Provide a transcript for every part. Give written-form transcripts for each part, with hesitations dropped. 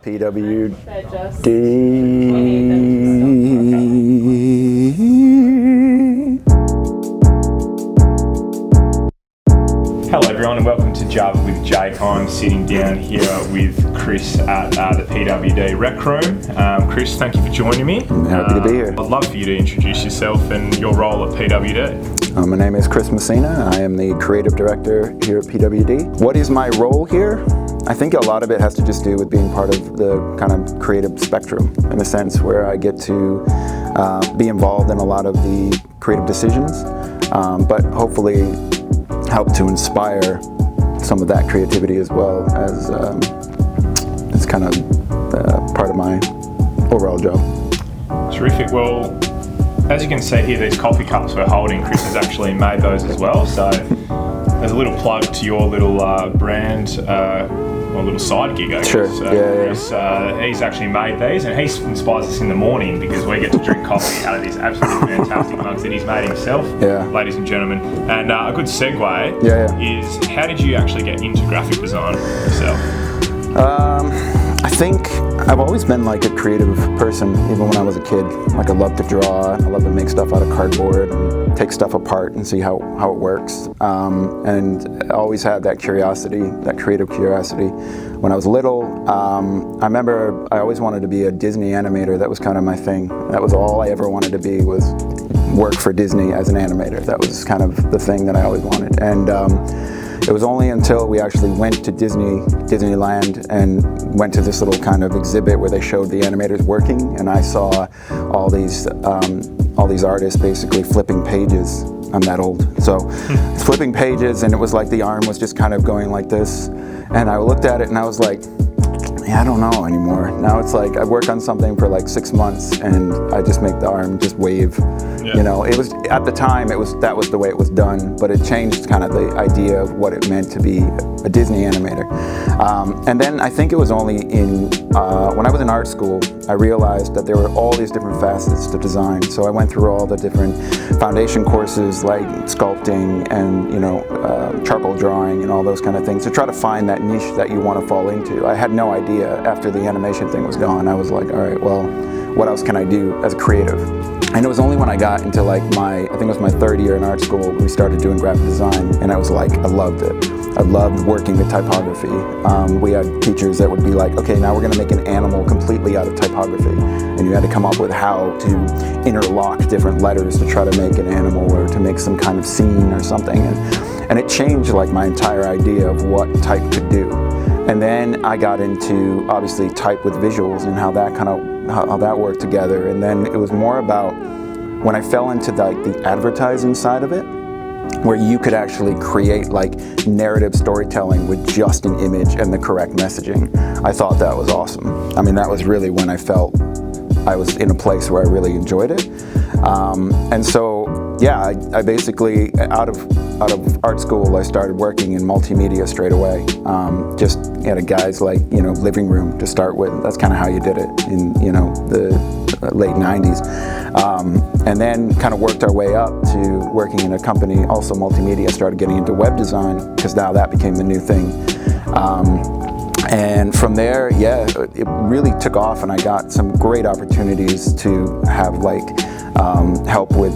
PWD. Hello everyone and welcome to Java with Jake. I'm sitting down here with Chris at the PWD Rec Room. Chris, thank you for joining me. I'm happy to be here. I'd love for you to introduce yourself and your role at PWD. My name is Chris Messina. I am the creative director here at PWD. What is my role here? I think a lot of it has to just do with being part of the kind of creative spectrum, in a sense where I get to be involved in a lot of the creative decisions, but hopefully help to inspire some of that creativity as well as it's kind of part of my overall job. Terrific. Well, as you can see here, these coffee cups we're holding, Chris has actually made those as well. So there's a little plug to your little brand, or little side gig, I guess. Sure. Chris, he's actually made these, and he inspires us in the morning because we get to drink coffee out of these absolutely fantastic mugs that he's made himself, ladies and gentlemen. And a good segue is, how did you actually get into graphic design yourself? I think I've always been like a creative person, even when I was a kid. Like I love to draw, I love to make stuff out of cardboard and take stuff apart and see how it works. And I always had that curiosity, that creative curiosity. When I was little, I remember I always wanted to be a Disney animator. That was kind of my thing. That was all I ever wanted to be, was work for Disney as an animator. That was kind of the thing that I always wanted. And it was only until we actually went to Disneyland and went to this little kind of exhibit where they showed the animators working, and I saw all these artists basically flipping pages. I'm that old. So flipping pages, and it was like the arm was just kind of going like this. And I looked at it and I was like, yeah, I don't know anymore. Now it's like I work on something for like 6 months and I just make the arm just wave. You know, it was at the time that was the way it was done, but it changed kind of the idea of what it meant to be a Disney animator. And then I think it was only when I was in art school, I realized that there were all these different facets to design. So I went through all the different foundation courses like sculpting and charcoal drawing and all those kind of things to try to find that niche that you want to fall into. I had no idea after the animation thing was gone. I was like, all right, well, what else can I do as a creative? And it was only when I got into like I think it was my third year in art school, we started doing graphic design, and I was like, I loved it. I loved working with typography. We had teachers that would be like, okay, now we're gonna make an animal completely out of typography. And you had to come up with how to interlock different letters to try to make an animal or to make some kind of scene or something. And it changed like my entire idea of what type could do. And then I got into obviously type with visuals and how that worked together. And then it was more about when I fell into like the advertising side of it, where you could actually create like narrative storytelling with just an image and the correct messaging. I thought that was awesome. I mean, that was really when I felt I was in a place where I really enjoyed it. And so, yeah, I basically, out of art school, I started working in multimedia straight away. Just at a guy's living room to start with. That's kind of how you did it in, the late 90s. And then kind of worked our way up to working in a company, also multimedia, started getting into web design, because now that became the new thing. And from there, it really took off, and I got some great opportunities to have help with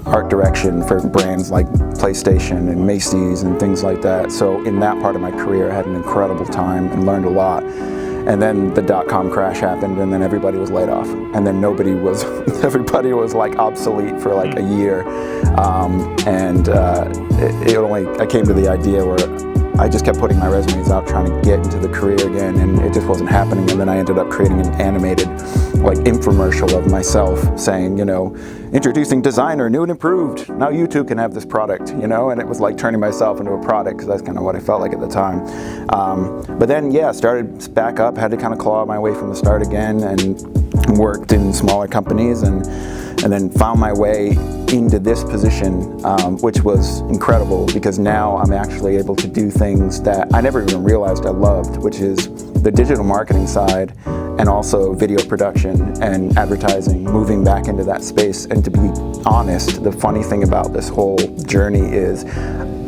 art direction for brands like PlayStation and Macy's and things like that. So in that part of my career, I had an incredible time and learned a lot. And then the dot-com crash happened, and then everybody was laid off. And then everybody was like obsolete for like a year. I came to the idea where I just kept putting my resumes out trying to get into the career again, and it just wasn't happening. And then I ended up creating an animated infomercial of myself saying, introducing designer, new and improved. Now you too can have this product, and it was like turning myself into a product, because that's kind of what I felt like at the time. But then, started back up, had to kind of claw my way from the start again, and worked in smaller companies, and then found my way into this position, which was incredible, because now I'm actually able to do things that I never even realized I loved, which is the digital marketing side and also video production and advertising, moving back into that space. And to be honest, the funny thing about this whole journey is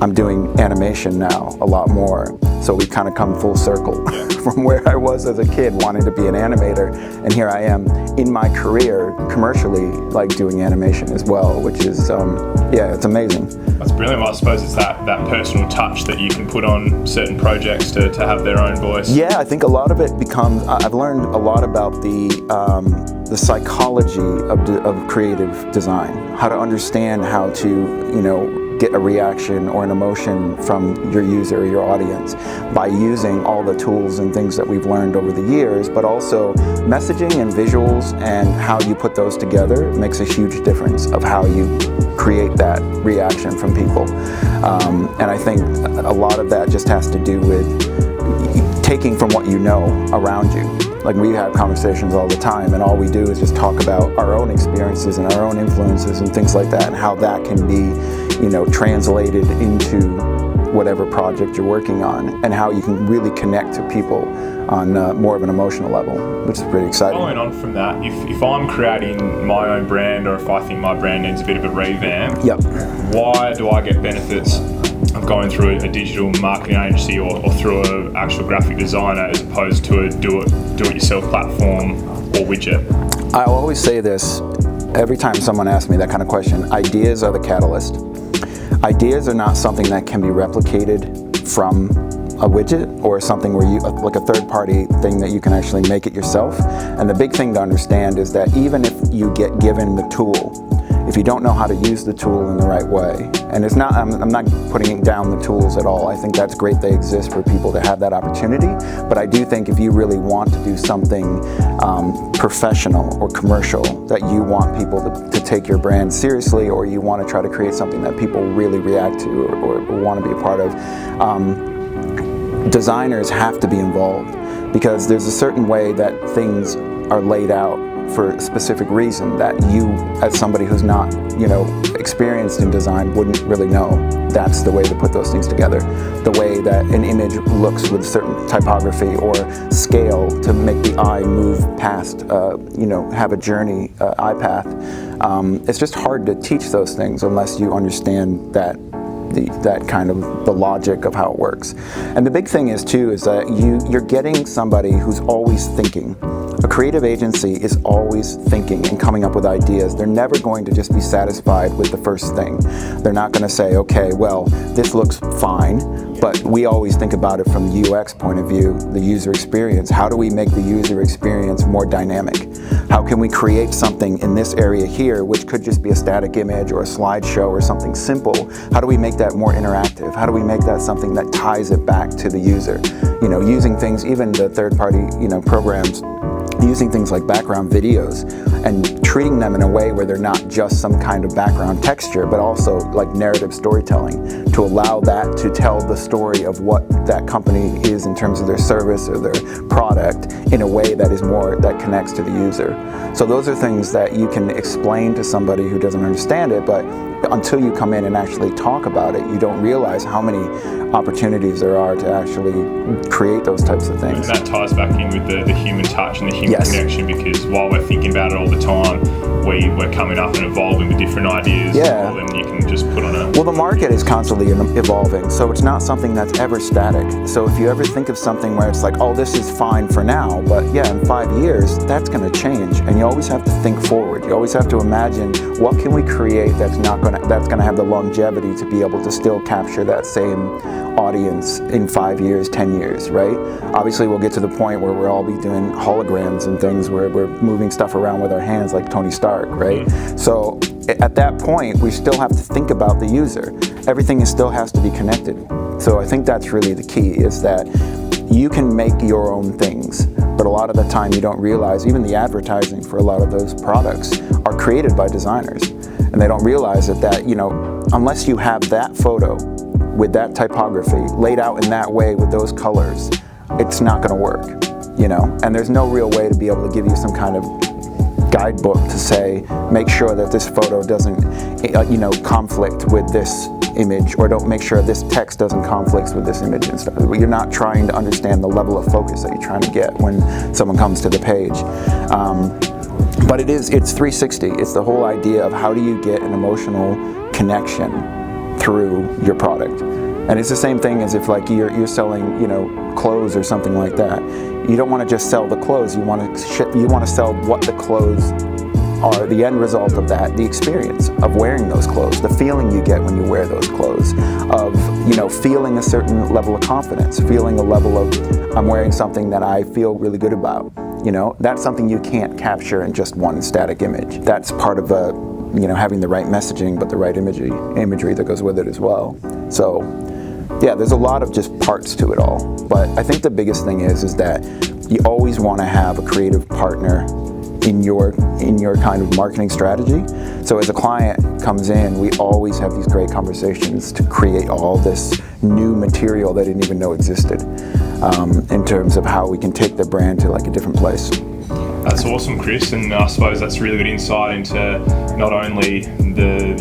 I'm doing animation now a lot more. So we've kind of come full circle from where I was as a kid wanting to be an animator, and here I am in my career commercially, like doing animation as well, which is, yeah, it's amazing. That's brilliant. Well, I suppose it's that personal touch that you can put on certain projects to have their own voice. Yeah, I think a lot of it becomes, I've learned a lot about the psychology of creative design, how to understand how to, you know, get a reaction or an emotion from your user or your audience by using all the tools and things that we've learned over the years, but also messaging and visuals and how you put those together makes a huge difference of how you create that reaction from people. And I think a lot of that just has to do with taking from what you know around you. Like, we have conversations all the time, and all we do is just talk about our own experiences and our own influences and things like that, and how that can be, you know, translated into whatever project you're working on, and how you can really connect to people on more of an emotional level, which is pretty exciting. Following on from that, if I'm creating my own brand, or if I think my brand needs a bit of a revamp, yep, why do I get benefits of going through a digital marketing agency or through an actual graphic designer as opposed to a do-it-yourself platform or widget? I'll always say this every time someone asks me that kind of question: ideas are the catalyst. Ideas are not something that can be replicated from a widget or something where you, like a third-party thing that you can actually make it yourself. And the big thing to understand is that even if you get given the tool, if you don't know how to use the tool in the right way, and it's not, I'm not putting down the tools at all. I think that's great they exist for people to have that opportunity, but I do think if you really want to do something professional or commercial, that you want people to take your brand seriously, or you want to try to create something that people really react to or want to be a part of, designers have to be involved, because there's a certain way that things are laid out for a specific reason that you, as somebody who's not, you know, experienced in design, wouldn't really know. That's the way to put those things together. The way that an image looks with certain typography or scale to make the eye move past, you know, have a journey, eye path. It's just hard to teach those things unless you understand that kind of the logic of how it works. And the big thing is too, is that you're getting somebody who's always thinking. A creative agency is always thinking and coming up with ideas. They're never going to just be satisfied with the first thing. They're not going to say, okay, well, this looks fine, but we always think about it from the UX point of view, the user experience. How do we make the user experience more dynamic? How can we create something in this area here, which could just be a static image or a slideshow or something simple? How do we make that more interactive? How do we make that something that ties it back to the user? You know, using things, even the third-party, you know, programs, using things like background videos and treating them in a way where they're not just some kind of background texture, but also like narrative storytelling, to allow that to tell the story of what that company is in terms of their service or their product in a way that is more, that connects to the user. So those are things that you can explain to somebody who doesn't understand it, but until you come in and actually talk about it, you don't realize how many opportunities there are to actually create those types of things. And that ties back in with the human touch and the human connection, because while we're thinking about it all the time, we're coming up and evolving with different ideas. Yeah. And you can just put on a... Well, the market is constantly evolving, so it's not something that's ever static. So if you ever think of something where it's like, oh, this is fine for now, but yeah, in 5 years, that's going to change. And you always have to think forward. You always have to imagine, what can we create that's going to have the longevity to be able to still capture that same audience in 5 years, 10 years, right? Obviously, we'll get to the point where we'll all be doing holograms and things where we're moving stuff around with our hands like Tony Stark, right? Mm-hmm. So at that point, we still have to think about the user. Everything still has to be connected. So I think that's really the key, is that you can make your own things, but a lot of the time you don't realize, even the advertising for a lot of those products are created by designers. And they don't realize that, you know, unless you have that photo with that typography laid out in that way with those colors, it's not going to work, you know? And there's no real way to be able to give you some kind of guidebook to say, make sure that this photo doesn't, you know, conflict with this image, or don't make sure this text doesn't conflict with this image and stuff. You're not trying to understand the level of focus that you're trying to get when someone comes to the page. But it's 360. It's the whole idea of how do you get an emotional connection through your product. And it's the same thing as if like you're selling, clothes or something like that. You don't want to just sell the clothes. You want to sell what the clothes are, the end result of that, the experience of wearing those clothes, the feeling you get when you wear those clothes, of feeling a certain level of confidence, feeling a level of I'm wearing something that I feel really good about. That's something you can't capture in just one static image. That's part of having the right messaging, but the right imagery that goes with it as well. So yeah, there's a lot of just parts to it all. But I think the biggest thing is that you always want to have a creative partner in your kind of marketing strategy. So as a client comes in, we always have these great conversations to create all this new material they didn't even know existed, in terms of how we can take the brand to like a different place. That's awesome, Chris, and I suppose that's really good insight into not only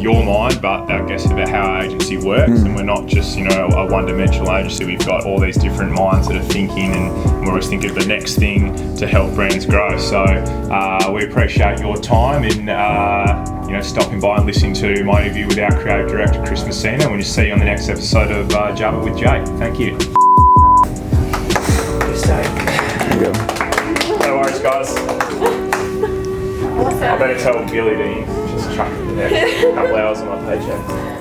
your mind, but I guess about how our agency works. And we're not just a one-dimensional agency. We've got all these different minds that are thinking, and we're always thinking of the next thing to help brands grow. So we appreciate your time in stopping by and listening to my interview with our creative director, Chris Messina. And we'll just see you on the next episode of Jabba with Jay. Thank you. There you go. No worries, guys. I better tell Billy to just chuck it in there. A couple hours on my paycheck.